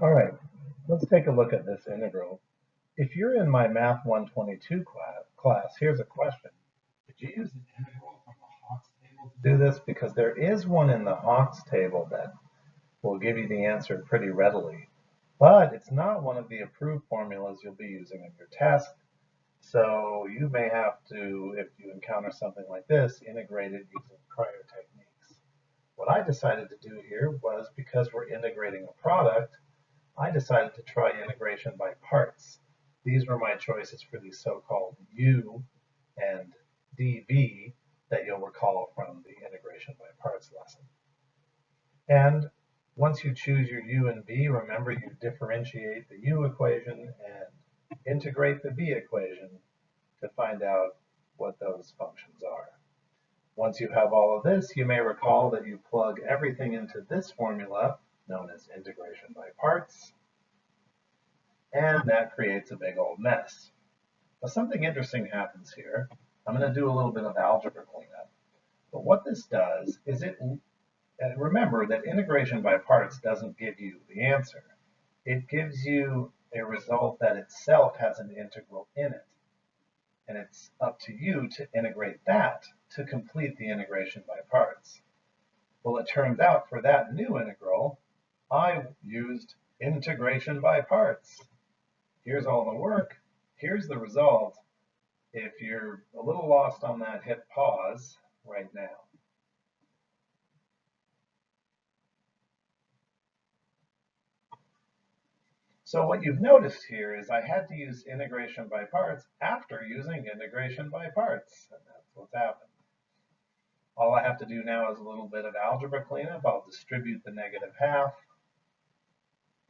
All right, let's take a look at this integral. If you're in my Math 122 class, here's a question. Did you use an integral from the Hawks table to do this? Because there is one in the Hawks table that will give you the answer pretty readily, but it's not one of the approved formulas you'll be using in your test. So you may have to, if you encounter something like this, integrate it using prior techniques. What I decided to do here was, because we're integrating a product, I decided to try integration by parts. These were my choices for these so-called U and dv that you'll recall from the integration by parts lesson. And once you choose your u and v, remember you differentiate the u equation and integrate the v equation to find out what those functions are. Once you have all of this, you may recall that you plug everything into this formula known as integration by parts, and that creates a big old mess. Now, something interesting happens here. I'm going to do a little bit of algebra cleanup. But what this does is remember that integration by parts doesn't give you the answer. It gives you a result that itself has an integral in it. And it's up to you to integrate that to complete the integration by parts. Well, it turns out for that new integral, I used integration by parts. Here's all the work. Here's the result. If you're a little lost on that, hit pause right now. So what you've noticed here is I had to use integration by parts after using integration by parts, and that's what's happened. All I have to do now is a little bit of algebra cleanup. I'll distribute the negative half,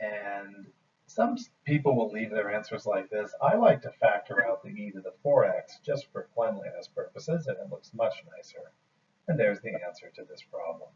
and some people will leave their answers like this. I like to factor out the e to the 4x just for cleanliness purposes, and it looks much nicer. And there's the answer to this problem.